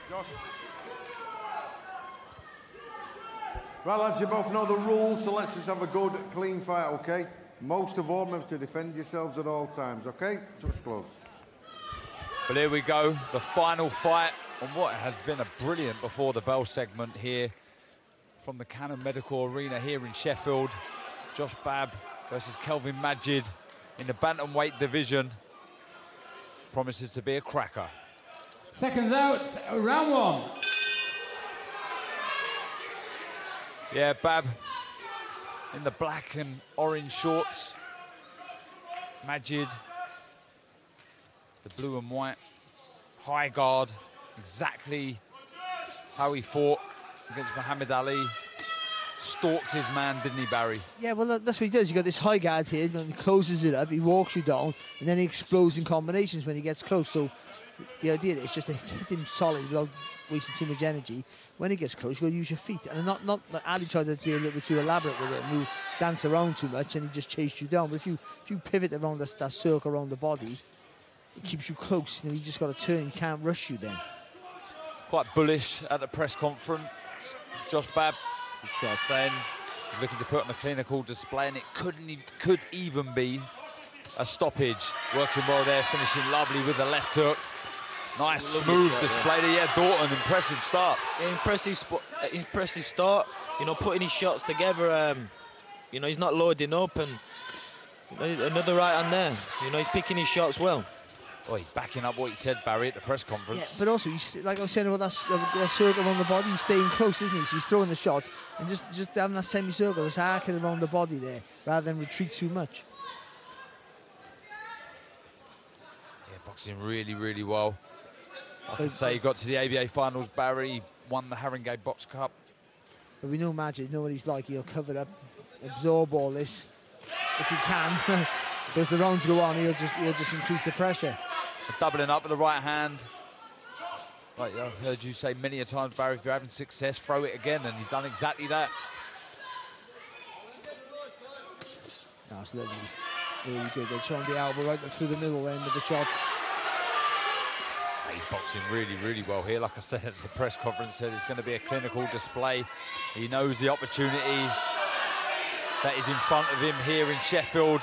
Josh. Well, lads, you both know the rules, so let's just have a good, clean fight, okay? Most of all, remember to defend yourselves at all times, okay? Touch close. But here we go, the final fight on what has been a brilliant before the bell segment here from the Cannon Medical Arena here in Sheffield. Josh Babb versus Kelvin Madjid in the bantamweight division. Promises to be a cracker. Seconds out, round one. Yeah, Babb in the black and orange shorts. Majdjid, the blue and white. High guard, exactly how he fought against Muhammad Ali. Stalked his man, didn't he, Barry? Yeah, well, that's what he does. He got this high guard here, and he closes it up, he walks you down, and then he explodes in combinations when he gets close. So the idea is just to hit him solid without wasting too much energy. When he gets close, you got to use your feet. And not like Ali tried to be a little bit too elaborate with it, move, dance around too much, and he just chased you down. But if you pivot around that circle around the body, it keeps you close, and you just got to turn. You can't rush you then. Quite bullish at the press conference. Josh Babb saying he's looking to put on a clinical display, and it could even be a stoppage. Working well there, finishing lovely with the left hook. Nice, smooth display there. Yeah, Dorton, impressive start. Yeah, impressive start. You know, putting his shots together. You know, he's not loading up, and you know, another right hand there. You know, he's picking his shots well. Oh, he's backing up what he said, Barry, at the press conference. Yeah, but also, like I was saying about that circle around the body, he's staying close, isn't he? So he's throwing the shot and just having that semicircle, just arcing around the body there, rather than retreat too much. Yeah, boxing really, really well. I can say he got to the ABA finals, Barry, won the Haringey Box Cup. But we know Majdjid, know what he's like. He'll cover up, absorb all this if he can. Because the rounds go on, he'll just increase the pressure. Doubling up with the right hand. Like I've heard you say many a times, Barry, if you're having success, throw it again, and he's done exactly that. That's lovely. Really good. They're showing the elbow right through the middle end of the shot. He's boxing really, really well here. Like I said at the press conference, said it's going to be a clinical display. He knows the opportunity that is in front of him here in Sheffield.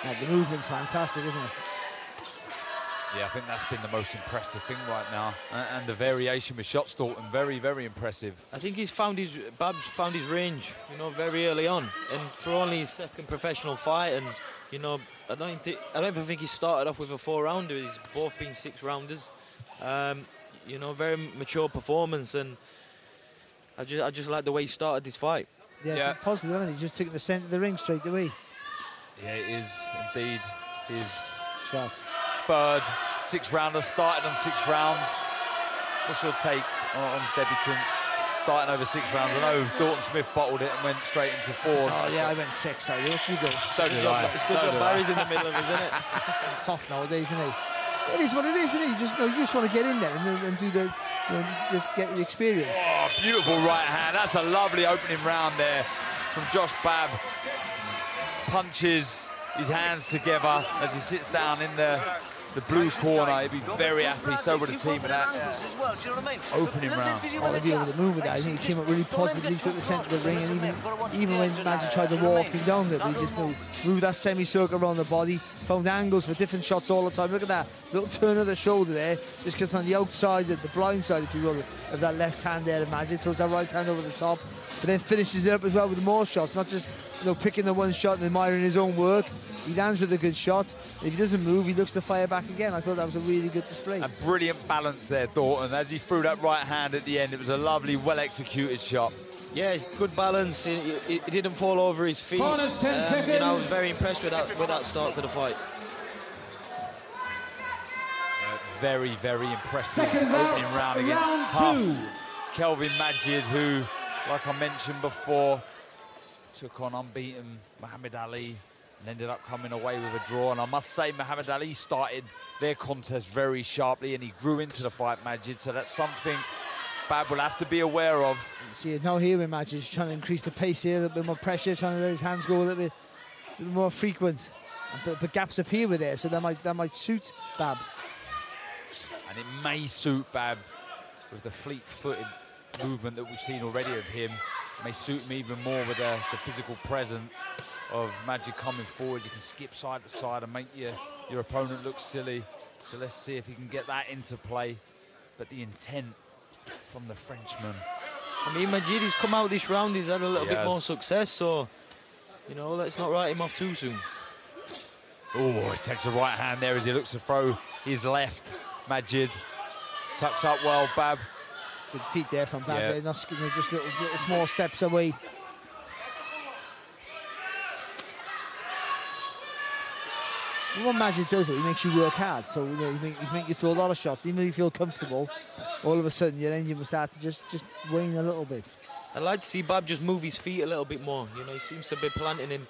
Yeah, the movement's fantastic, isn't it? Yeah, I think that's been the most impressive thing right now. And the variation with shots, Dalton, very, very impressive. I think Babb's found his range, you know, very early on. And for only his second professional fight, and, you know, I don't even think he started off with a 4-rounder. He's both been 6-rounders. You know, very mature performance, and I just like the way he started this fight. Yeah, it's positive, isn't it? He just took the centre of the ring straight away. Yeah, it is indeed his shot. Third 6-rounder, started on 6 rounds. What's your take on debutants starting over 6 rounds? I know Dalton Smith bottled it and went straight into 4. Oh yeah, I went 6. So you go. So did I. It's good that Barry's in the middle of it, isn't it? It's soft nowadays, isn't it? It is what it is, isn't it? You just want to get in there and do the, just get the experience. Oh, beautiful right hand. That's a lovely opening round there from Josh Babb. Punches his hands together as he sits down in the blue corner. He'd be very happy, so would the team with that opening round. Oh, they'd be over the moon with that. I think he came up really positively, took the centre of the ring, and even when Majdjid tried to walk him down there, he just moved that semicircle around the body, found angles for different shots all the time. Look at that little turn of the shoulder there, just because on the outside, the blind side, if you will, of that left hand there of Majdjid, throws that right hand over the top, but then finishes it up as well with more shots, not just picking the one shot and admiring his own work. He lands with a good shot. If he doesn't move, he looks to fire back again. I thought that was a really good display. A brilliant balance there, Dalton. As he threw that right hand at the end, it was a lovely, well-executed shot. Yeah, good balance. He didn't fall over his feet. Corners, 10 seconds. You know, I was very impressed with that start to the fight. Very, very impressive opening round against tough Kelvin Madjid, who, like I mentioned before, took on unbeaten Muhammad Ali and ended up coming away with a draw. And I must say, Muhammad Ali started their contest very sharply, and he grew into the fight, Majdjid, so that's something Babb will have to be aware of. See it now here with Majdjid, he's trying to increase the pace here, a little bit more pressure, trying to let his hands go a little bit more frequent. But gaps appear with there, so that might suit Babb. And And it may suit Babb with the fleet-footed movement that we've seen already of him. It may suit him even more with the physical presence of Madjid coming forward. You can skip side to side and make your opponent look silly. So let's see if he can get that into play. But the intent from the Frenchman. I mean, Majdjid, he's come out this round, he's had a little bit more success, so, you know, let's not write him off too soon. Oh, he takes a right hand there as he looks to throw his left. Majdjid tucks up well, Babb. Good feet there from Babb. They're not just little small steps away. When Majdjid does it, he makes you work hard. So, you know, he make you throw a lot of shots. Even if you feel comfortable, all of a sudden your engine will start to just wane a little bit. I'd like to see Babb just move his feet a little bit more. You know, he seems to be planting in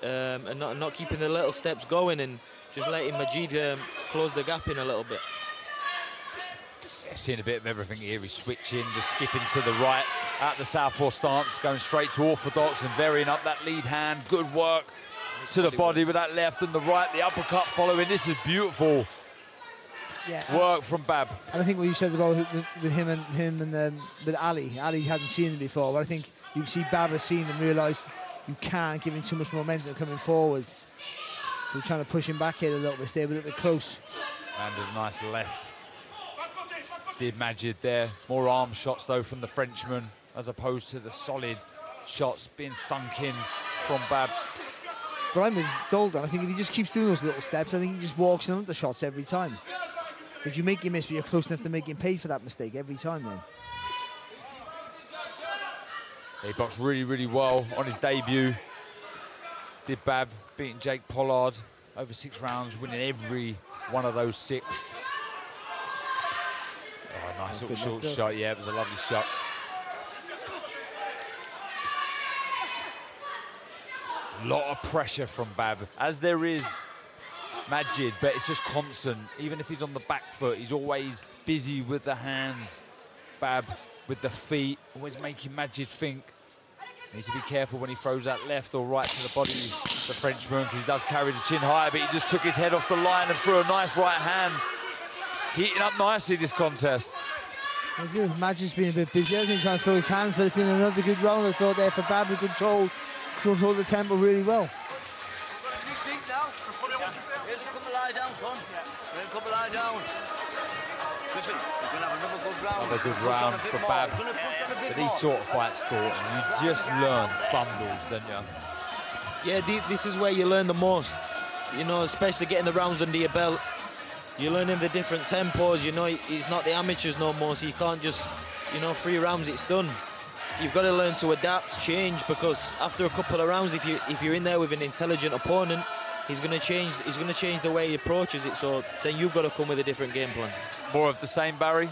and not keeping the little steps going and just letting Majdjid close the gap in a little bit. Yeah, seeing a bit of everything here. He's switching, just skipping to the right at the southpaw stance, going straight to orthodox and varying up that lead hand. Good work to the body with that left and the right, the uppercut following. This is beautiful work from Babb. And I think what you said about with him and with Ali hadn't seen him before, but I think you see Babb has seen and realised you can't give him too much momentum coming forwards. So you're trying to push him back here a little bit, stay a little bit close. And a nice left. Did Majdjid there. More arm shots though from the Frenchman as opposed to the solid shots being sunk in from Babb. But I'm with Dalton. I think if he just keeps doing those little steps, I think he just walks in the shots every time. Because you make him miss, but you're close enough to make him pay for that mistake every time then. He boxed really, really well on his debut. Did Babb, beating Jake Pollard over 6 rounds, winning every one of those 6. Oh, nice little short shot. Yeah, it was a lovely shot. A lot of pressure from Babb, as there is Majdjid, but it's just constant. Even if he's on the back foot, he's always busy with the hands. Babb with the feet, always making Majdjid think. Needs to be careful when he throws that left or right to the body, the Frenchman, because he does carry the chin higher, but he just took his head off the line and threw a nice right hand. Heating up nicely this contest. Majdjid's been a bit busy. I think he's trying to throw his hands, but it's been another good round, I thought, there for Babb. He controlled the tempo really well. Here's a couple lie down, son. Here's a couple lie down. Listen, you're going to have another good round. Another good round for Babb. But these sort of fights, Dalton, you just learn fumbles, don't you? Yeah, this is where you learn the most. You know, especially getting the rounds under your belt. You're learning the different tempos. You know, it's not the amateurs no more, so you can't just, you know, 3 rounds, it's done. You've got to learn to adapt, change, because after a couple of rounds, if you're in there with an intelligent opponent, he's going to change the way he approaches it, so then you've got to come with a different game plan. More of the same, Barry?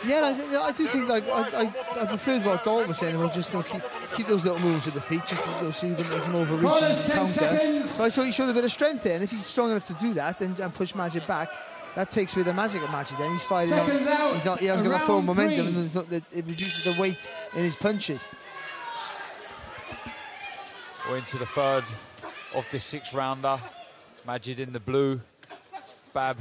Yeah, I do think I preferred what Dalton was saying. We'll just keep those little moves with the feet, just so you can overreach and counter. But I thought he showed a bit of strength there, and if he's strong enough to do that and push Majdjid back, that takes away the magic of Majdjid. Then he's fighting out. He hasn't got that full momentum, and it reduces the weight in his punches. We're into the third of this 6-rounder. Majdjid in the blue, Babb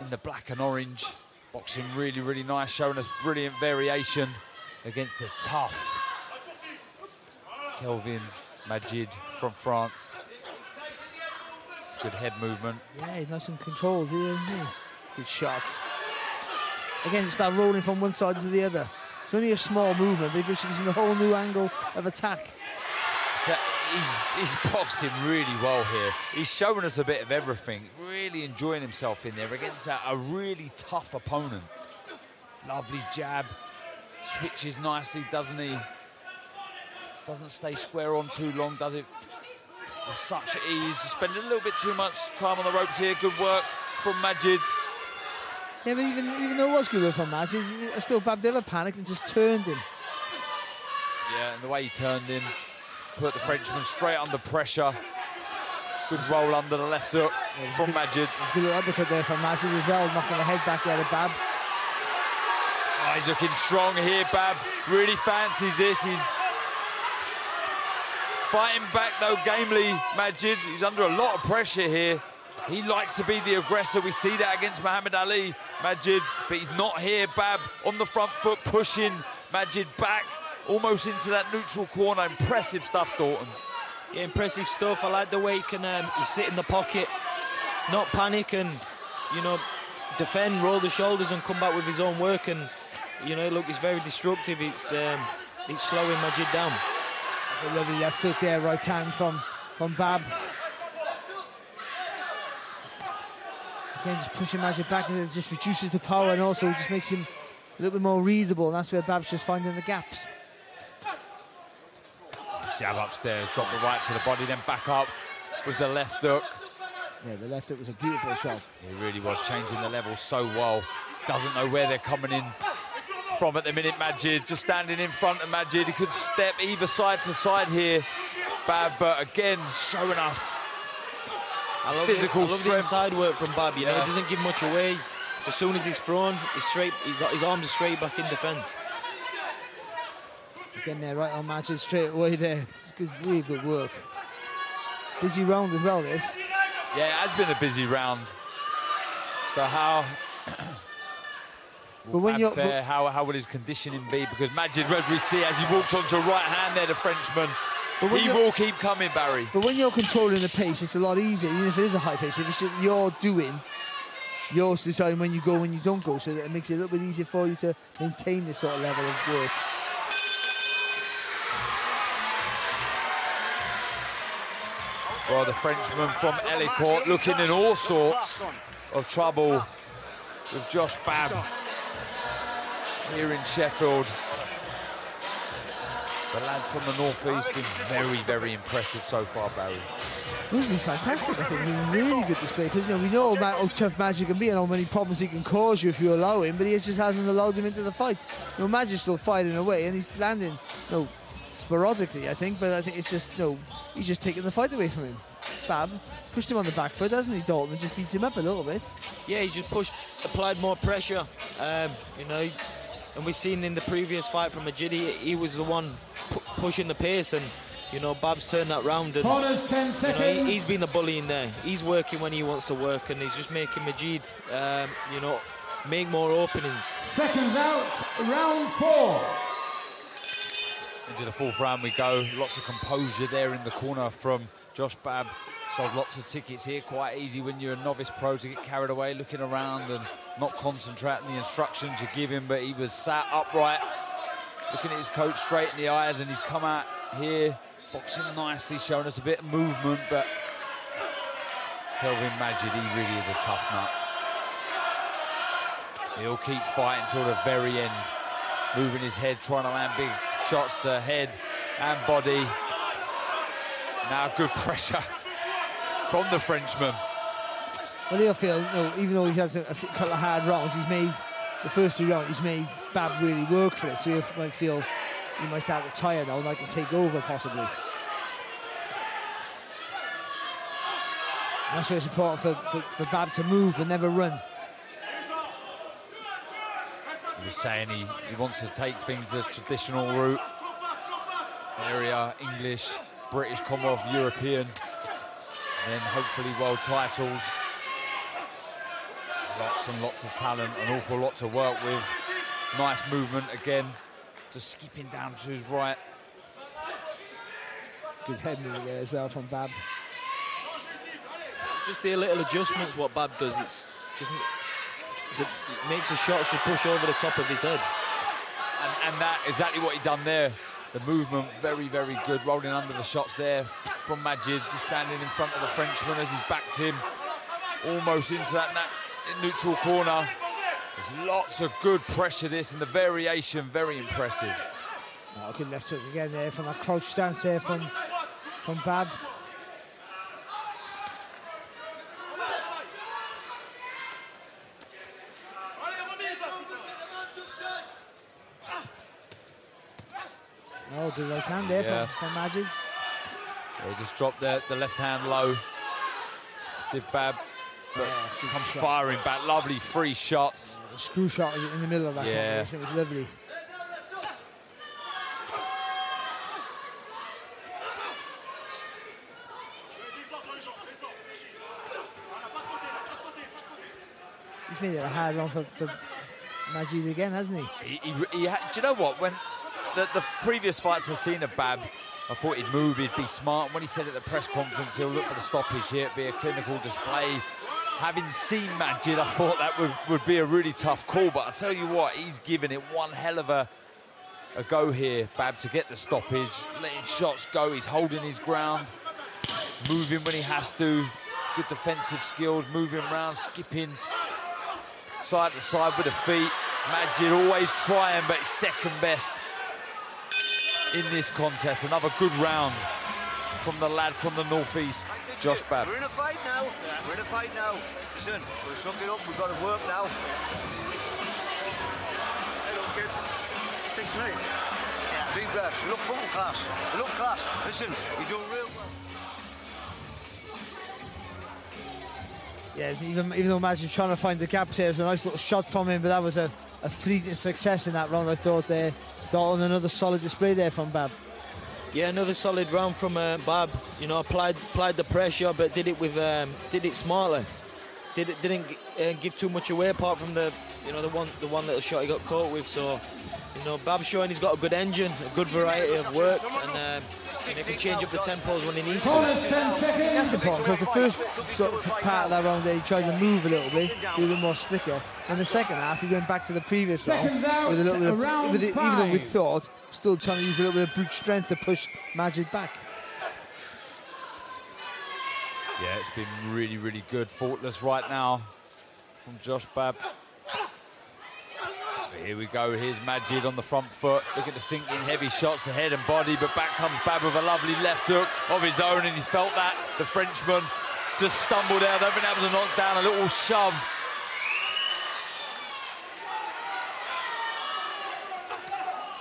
in the black and orange. Boxing really, really nice, showing us brilliant variation against the tough Kelvin Madjid from France. Good head movement. Yeah, he's nice and controlled, isn't he? Good shot. Again, start rolling from one side to the other. It's only a small movement, but it gives him a whole new angle of attack. He's boxing really well here. He's showing us a bit of everything. Really enjoying himself in there against a really tough opponent. Lovely jab. Switches nicely, doesn't he? Doesn't stay square on too long, does it? With such ease. He's spending a little bit too much time on the ropes here. Good work from Majdjid. Yeah, but even though it was good work from Majdjid, still Babb never panicked and just turned him. Yeah, and the way he turned him, put the Frenchman straight under pressure. Good roll under the left hook from Majdjid. Good uppercut there from Majdjid as well, knocking the head back there to Babb. Oh, he's looking strong here, Babb. Really fancies this. He's fighting back though, gamely, Majdjid. He's under a lot of pressure here. He likes to be the aggressor. We see that against Muhammad Ali, Majdjid, but he's not here. Babb on the front foot, pushing Majdjid back, almost into that neutral corner. Impressive stuff, Dalton. Yeah, impressive stuff. I like the way he can he sit in the pocket, not panic, and, you know, defend, roll the shoulders and come back with his own work. And, you know, look, he's very destructive. It's slowing Majdjid down. A lovely left hook there, right hand from Babb. Again, just pushing Majdjid back, and it just reduces the power, and also just makes him a little bit more readable, and that's where Babb's just finding the gaps. Jab upstairs, drop the right to the body, then back up with the left hook. Yeah, the left hook was a beautiful shot. He really was changing the level so well. Doesn't know where they're coming in from at the minute, Majdjid. Just standing in front of Majdjid. He could step either side to side here, Babb, but again, showing us physical strength. The inside work from Babb, you know, he doesn't give much away. As soon as he's thrown, his arms are straight back in defence. Again there, right on Majdjid straight away there. Good, really good work. Busy round as well, this. Yeah, it has been a busy round. So how how will his conditioning be? Because Majdjid, as we see, as he walks onto right hand there, the Frenchman, he will keep coming, Barry. But when you're controlling the pace, it's a lot easier, even if it is a high pace. If it's just you're deciding when you go, when you don't go, so that it makes it a little bit easier for you to maintain this sort of level of work. Well, the Frenchman from Elicourt looking in all sorts of trouble with Josh Babb here in Sheffield. The lad from the northeast been very, very impressive so far, Barry. He's been fantastic, I think. He's been really good display, because, you know, we know how tough Majdjid can be and how many problems he can cause you if you allow him, but he just hasn't allowed him into the fight. You know, Majdjid's still fighting away, and he's landing, you know, sporadically, I think, but I think it's just, no, he's just taking the fight away from him. Babb pushed him on the back foot, hasn't he, Dalton? Just beats him up a little bit. Yeah, he just applied more pressure, you know, and we've seen in the previous fight from Majdjid, he was the one pushing the pace, and, you know, Babb's turned that round, and 10 seconds. You know, he's been the bully in there. He's working when he wants to work, and he's just making Majdjid, you know, make more openings. Seconds out, round 4. Into the fourth round we go. Lots of composure there in the corner from Josh Babb. Sold lots of tickets here. Quite easy when you're a novice pro to get carried away, looking around and not concentrating the instructions you give him. But he was sat upright, looking at his coach straight in the eyes, and he's come out here boxing nicely, showing us a bit of movement. But Kelvin Madjid, he really is a tough nut. He'll keep fighting till the very end, moving his head, trying to land big shots to head and body. Now good pressure from the Frenchman. Well, he'll feel, you know, even though he has a couple of hard rounds, he's made the first 2 rounds, he's made Babb really work for it. So he might feel he might start to tire now and I can take over possibly. And that's why it's important for Babb to move but never run. He was saying he wants to take things the traditional route. Area, English, British, Commonwealth, European, and then hopefully world titles. Lots and lots of talent, an awful lot to work with. Nice movement again, just skipping down to his right. Good head movement there as well from Babb. Just the little adjustments what Babb does, it's just it makes the shots just push over the top of his head. And that exactly what he done there. The movement, very, very good. Rolling under the shots there from Madjid, just standing in front of the Frenchman as he's backed him almost into that neutral corner. There's lots of good pressure this, and the variation, very impressive. Oh, good left hook again there from that crouch stance there from Babb. Oh, the right hand there from Madjid. He just dropped the left hand low. Did Babb, but comes firing back. Lovely free shots. The screw shot in the middle of that combination. It was lovely. made it a hard run for Majdjid again, hasn't he? Do you know what? When the previous fights I've seen of Babb, I thought he'd move, he'd be smart. When he said at the press conference he'll look for the stoppage here, it'd be a clinical display. Having seen Majdjid, I thought that would be a really tough call. But I tell you what, he's given it one hell of a go here, Babb, to get the stoppage, letting shots go. He's holding his ground, moving when he has to. Good defensive skills, moving around, skipping side to side with the feet. Majdjid always trying, but he's second best in this contest. Another good round from the lad from the northeast, Josh Babb. We're in a fight now. We're in a fight now. Listen, we'll suck it up. We've got to work now. Hey, look, kid. 6 minutes. Yeah. Big breaths. You look full class. You look class. Listen, you're doing real well. Yeah, even though Majdjid's trying to find the gaps here, it was a nice little shot from him, but that was a fleeting success in that round, I thought there. Dalton, another solid display there from Babb. Yeah, another solid round from Babb. You know, applied the pressure, but did it smartly. Didn't give too much away, apart from the one little shot he got caught with. So, you know, Babb's showing he's got a good engine, a good variety of work, and he can change up the tempos when he needs to. That's important, because the first sort of part of that round there, he tried to move a little bit, do a little more slicker. In the second half, he went back to the previous round with a little bit of, even though we thought, still trying to use a little bit of brute strength to push Majdjid back. Yeah, it's been really, really good. Faultless right now from Josh Babb. Here we go, here's Majdjid on the front foot, looking to sink in heavy shots to head and body, but back comes Babb with a lovely left hook of his own, and he felt that. The Frenchman just stumbled out, don't been able to knock down, a little shove.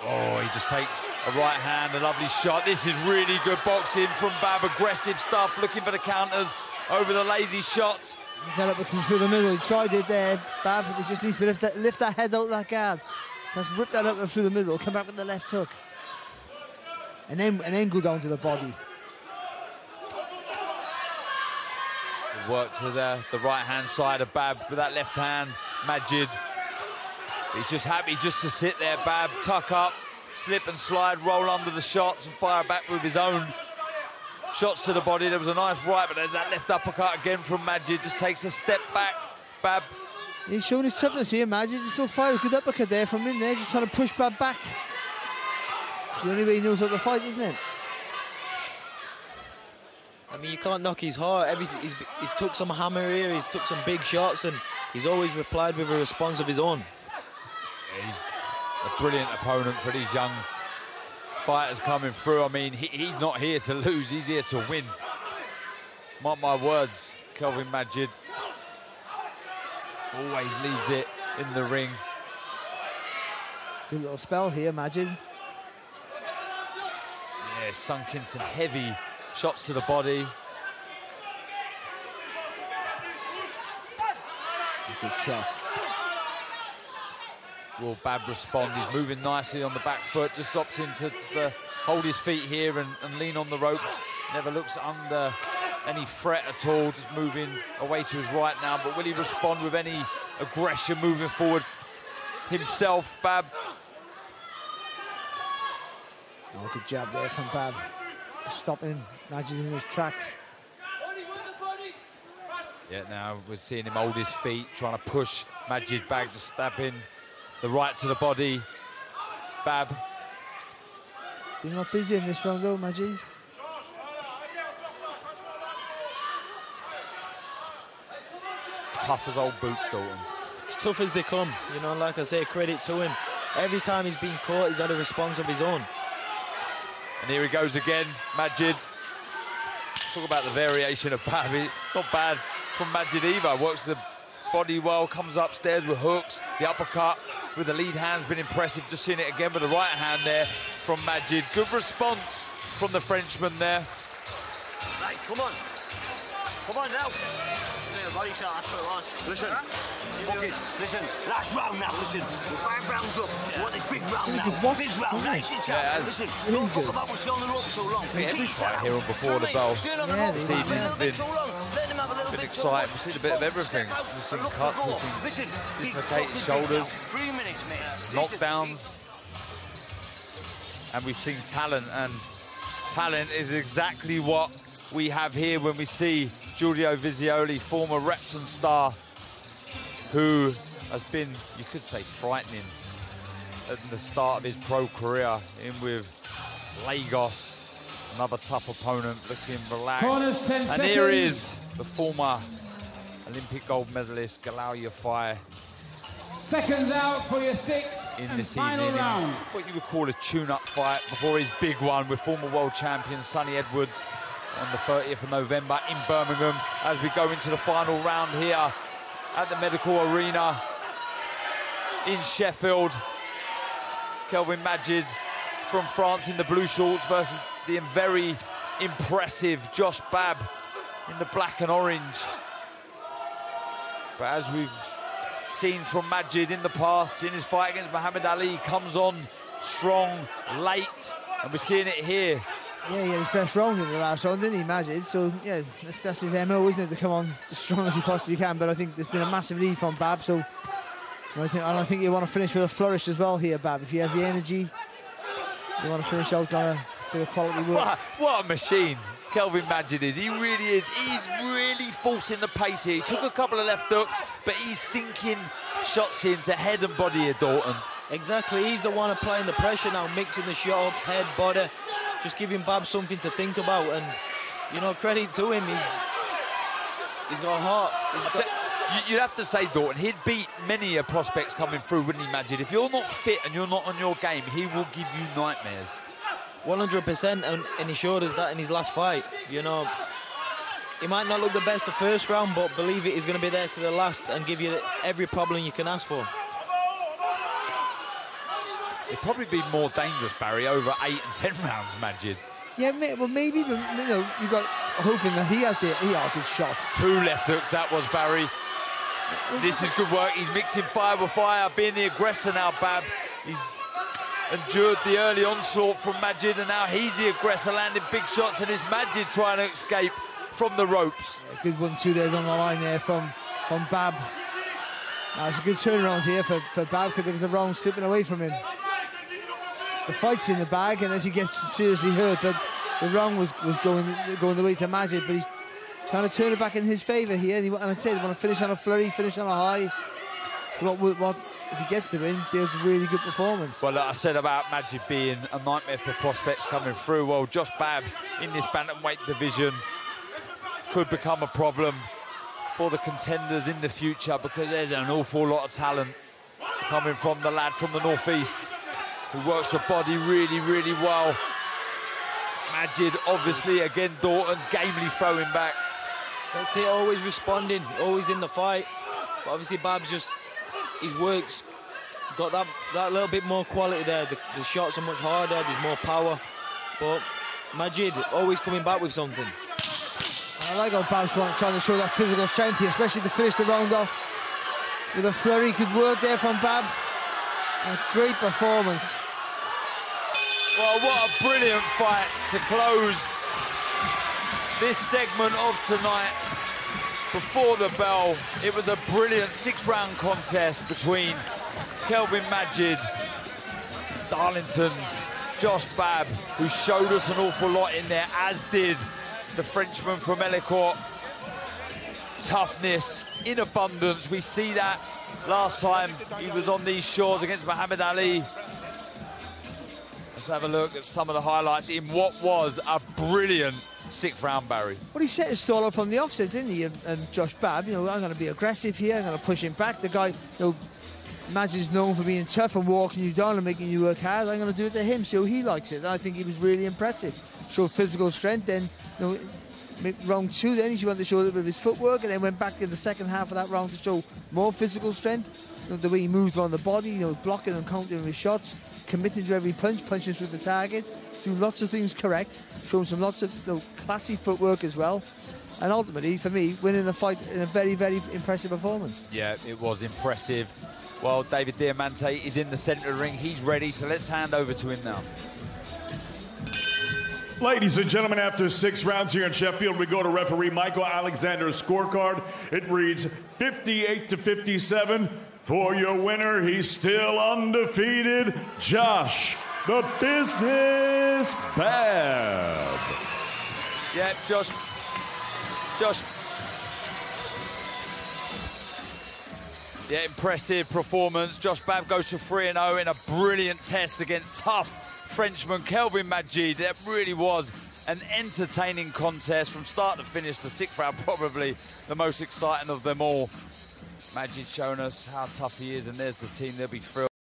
Oh, he just takes a right hand, a lovely shot. This is really good boxing from Babb, aggressive stuff, looking for the counters over the lazy shots. He's up through the middle. He tried it there, Babb. He just needs to lift that head out of that guard. Just rip that up through the middle. Come back with the left hook, and then go down to the body. Work to the right hand side of Babb with that left hand. Majdjid. He's just happy just to sit there. Babb, tuck up, slip and slide, roll under the shots, and fire back with his own. Shots to the body. There was a nice right, but there's that left uppercut again from Majdjid. Just takes a step back. Babb. He's showing his toughness here, Majdjid. He's still firing a good uppercut there from him there. Just trying to push Babb back. It's the only way he knows how to fight, isn't it? I mean, you can't knock his heart. He's took some hammer here. He's took some big shots, and he's always replied with a response of his own. Yeah, he's a brilliant opponent for these young fighters coming through. I mean, he's not here to lose, he's here to win. Mark my words, Kelvin Madjid always leaves it in the ring. Good little spell here, Madjid. Yeah, sunk in some heavy shots to the body. Good shot. Will Babb respond? He's moving nicely on the back foot, just opts to hold his feet here and lean on the ropes. Never looks under any threat at all, just moving away to his right now. But will he respond with any aggression moving forward himself, Babb? Oh, good jab there from Babb. Stopping Madjid in his tracks. Yeah, now we're seeing him hold his feet, trying to push Madjid back, just stabbing the right to the body. Babb. He's not busy in this round though, Madjid. Tough as old boots, Dalton. As tough as they come, you know, like I say, credit to him. Every time he's been caught, he's had a response of his own. And here he goes again, Madjid. Talk about the variation of Babb. It's not bad from Madjid either. Works the body well, comes upstairs with hooks. The uppercut with the lead hand's been impressive. Just seeing it again with the right hand there from Madjid. Good response from the Frenchman there. Right, come on. Come on now. Body shot, that's what it was. Listen, fucking, listen, last round now, listen. We're 5 rounds up. What is big round now? Big round now. Listen, don't talk about what's on the rope so long. I think every fight here on Before the Bell this evening's been... Let him have a little been exciting. We've seen a bit of everything. We've seen cuts, we've seen dislocated shoulders, knockdowns, and we've seen talent. And talent is exactly what we have here when we see Giulio Vizioli, former Repton star, who has been, you could say, frightening at the start of his pro career, in with Lagos, another tough opponent, looking relaxed. Corners, 10 and here seconds. is the former Olympic gold medalist, Galal Yafai, Seconds out for your sixth in and this final evening. round. What you would call a tune-up fight before his big one with former world champion Sonny Edwards on the 30th of November in Birmingham, as we go into the final round here at the Medical Arena in Sheffield. Kelvin Madjid from France in the blue shorts versus the very impressive Josh Babb in the black and orange. But as we've seen from Majdjid in the past, in his fight against Muhammad Ali, comes on strong, late, and we're seeing it here. Yeah, he had his best round in the last round, didn't he, Majdjid? So, yeah, that's his MO, isn't it, to come on as strong as he possibly can. But I think there's been a massive lead from Babb, so I think you want to finish with a flourish as well here, Babb. If he has the energy, you want to finish out on a bit of quality work. What a machine Kelvin Madjid is. He really is. He's really forcing the pace here. He took a couple of left hooks, but he's sinking shots into head and body of Dalton. Exactly, he's the one applying the pressure now, mixing the shots, head, body, just giving Babb something to think about. And, you know, credit to him, he's got a heart. You'd have to say, Dalton, he'd beat many prospects coming through, wouldn't he, Majdjid? If you're not fit and you're not on your game, he will give you nightmares. 100%, and he showed us that in his last fight. You know, he might not look the best the first round, but believe it, he's going to be there to the last and give you every problem you can ask for. It'd probably be more dangerous, Barry, over 8 and 10 rounds, Majdjid. Yeah, well, maybe, you know, you've got hoping that he has a good shot. 2 left hooks, that was Barry. This is good work. He's mixing fire with fire, being the aggressor now, Babb. He's endured the early onslaught from Majdjid, and now he's the aggressor, landing big shots, and it's Majdjid trying to escape from the ropes. A good 1-2 there on the line there from Babb. Now it's a good turnaround here for Babb, because there was a round slipping away from him. The fight's in the bag, and as he gets seriously hurt, but the round was going the way to Majdjid, but he's trying to turn it back in his favour here. And I said, they want to finish on a flurry, finish on a high. So what if he gets the win, there's a really good performance. Well, like I said about Majdjid being a nightmare for prospects coming through, well, Josh Babb in this bantamweight division could become a problem for the contenders in the future, because there's an awful lot of talent coming from the lad from the northeast who works the body really, really well. Majdjid, obviously, again, Dalton gamely throwing back. That's it, always responding, always in the fight. But obviously, Babb just, his work's got that little bit more quality there. The shots are much harder, there's more power. But Majdjid always coming back with something. I like how Babb's trying to show that physical strength here, especially to finish the round off with a flurry. Good work there from Babb. A great performance. Well, what a brilliant fight to close this segment of tonight. Before the bell, it was a brilliant 6-round contest between Kelvin Madjid, Darlington's Josh Babb, who showed us an awful lot in there, as did the Frenchman from Elicourt. Toughness in abundance. We see that last time he was on these shores against Muhammad Ali. Let's have a look at some of the highlights in what was a brilliant 6th round, Barry. Well, he set his stall up from the offset, didn't he? And Josh Babb, you know, I'm going to be aggressive here, I'm going to push him back. The guy, you know, Majdjid's known for being tough and walking you down and making you work hard. I'm going to do it to him, so he likes it. And I think he was really impressive. Showed physical strength. Then, you know, round 2, then he went to show a little bit of his footwork, and then went back in the second half of that round to show more physical strength. You know, the way he moved on the body, you know, blocking and countering his shots, committing to every punch, punches through the target, do lots of things correct, showing some lots of, you know, classy footwork as well. And ultimately, for me, winning the fight in a very, very impressive performance. Yeah, it was impressive. Well, David Diamante is in the centre of the ring. He's ready, so let's hand over to him now. Ladies and gentlemen, after 6 rounds here in Sheffield, we go to referee Michael Alexander's scorecard. It reads 58-57. For your winner, he's still undefeated, Josh the Business Babb. Yeah, Josh. Yeah, impressive performance. Josh Babb goes to 3-0 in a brilliant test against tough Frenchman Kelvin Madjid. That really was an entertaining contest from start to finish. The 6th round probably the most exciting of them all. Majdjid showing us how tough he is, and there's the team. They'll be thrilled.